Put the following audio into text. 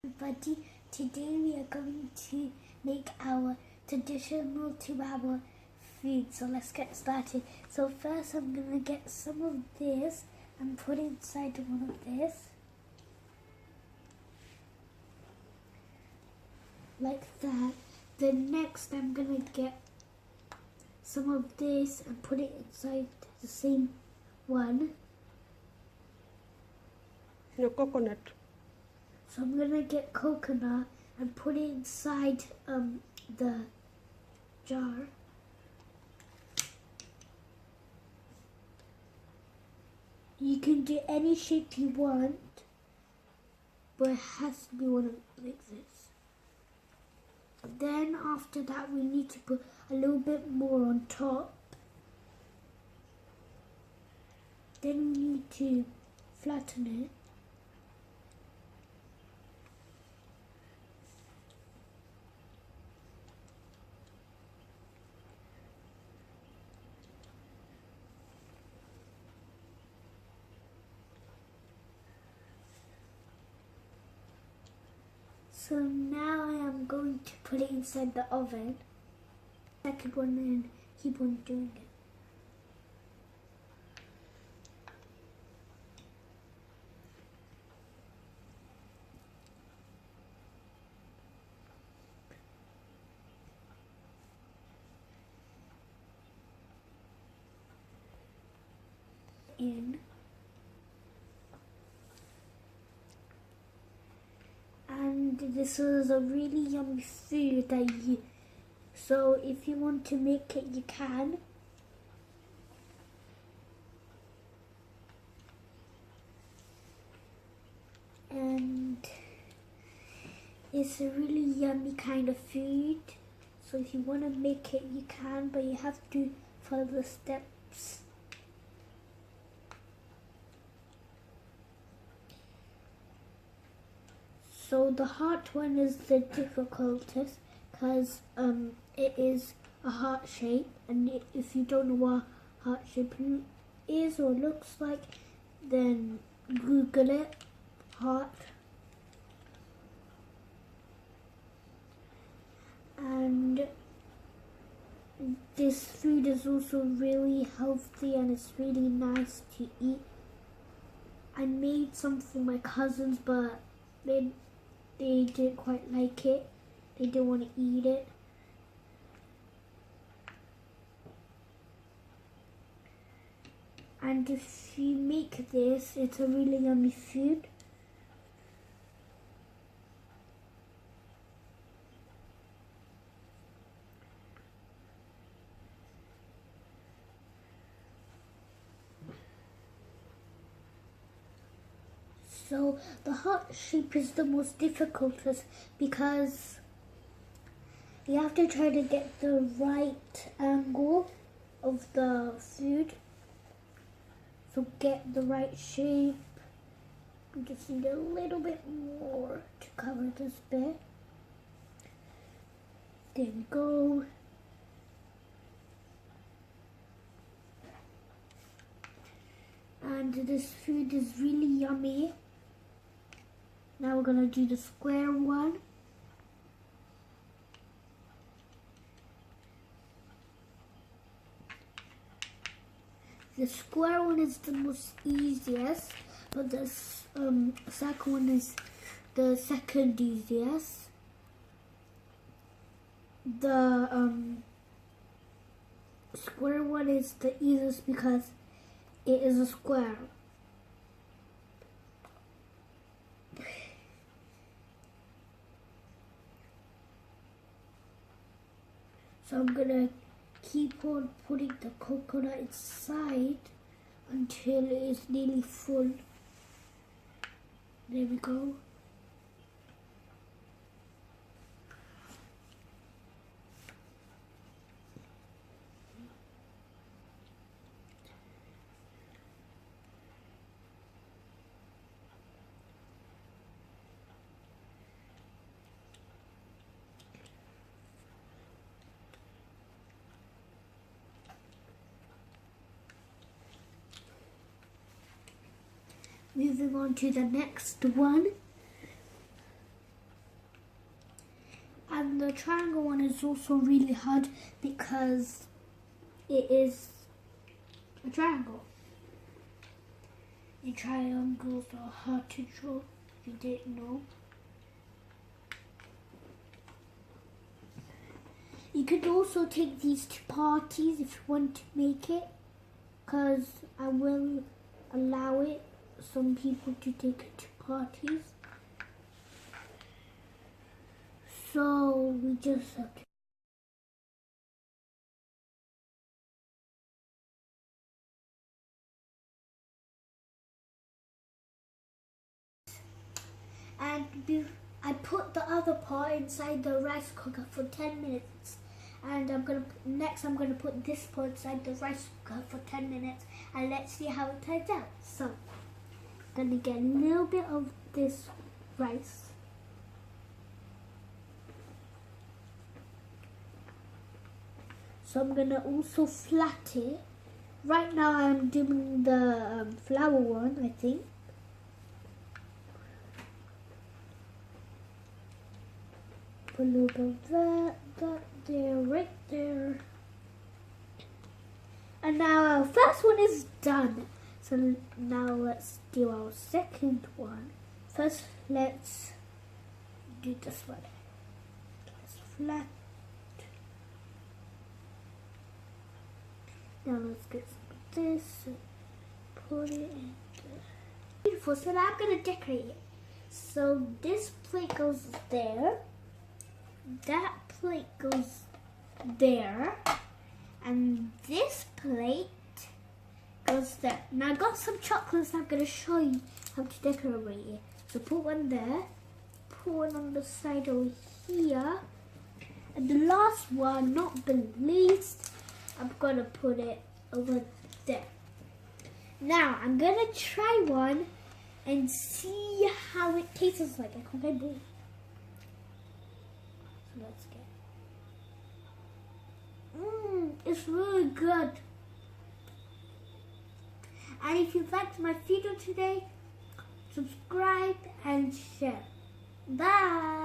everybody. Today we are going to make our traditional Tiwawa food. So let's get started. So first I'm going to get some of this and put it inside one of this. Like that. Then next I'm going to get some of this and put it inside the same one. Your coconut. So I'm going to get coconut and put it inside the jar. You can do any shape you want, but it has to be one like this. Then after that we need to put a little bit more on top. Then we need to flatten it. So now I am going to put it inside the oven. Second one and keep on doing it. In. And this is a really yummy food so if you want to make it, you can. And it's a really yummy kind of food. So if you want to make it, you can, but you have to follow the steps. So the hot one is the difficultest because it is a heart shape, and if you don't know what heart shape is or looks like, then Google it, heart. And this food is also really healthy and it's really nice to eat. I made some for my cousins, but they didn't quite like it. They didn't want to eat it. And if you make this, it's a really yummy food. So the heart shape is the most difficult because you have to try to get the right angle of the food. So get the right shape. You just need a little bit more to cover this bit. There we go. And this food is really yummy. Now we're going to do the square one. The square one is the most easiest, but the second one is the second easiest. The square one is the easiest because it is a square. So I'm gonna keep on putting the coconut inside until it is nearly full. There we go. Moving on to the next one. triangle one is also really hard because it is a triangle. And triangles are hard to draw, if you didn't know. You could also take these to parties if you want to make it, because I will allow it, some people to take it to parties. So we just have to. And I put the other part inside the rice cooker for 10 minutes. And I'm gonna put this part inside the rice cooker for 10 minutes, and let's see how it turns out. So I'm gonna get a little bit of this rice. So I'm gonna also flat it. Right now I'm doing the flour one, I think. Put a little bit of that there, right there. And now our first one is done. So now let's do our second one. First, let's do this one. Let's flat. Now let's get some of this and put it in there. Beautiful. So now I'm gonna decorate it. So this plate goes there. That plate goes there. And this plate goes there. Now I got some chocolates. I'm gonna show you how to decorate it. So put one there. Put one on the side over here. And the last one, not the least, I'm gonna put it over there. Now I'm gonna try one and see how it tastes like. I can't breathe. So let's get. It's really good. And if you liked my video today, subscribe and share. Bye.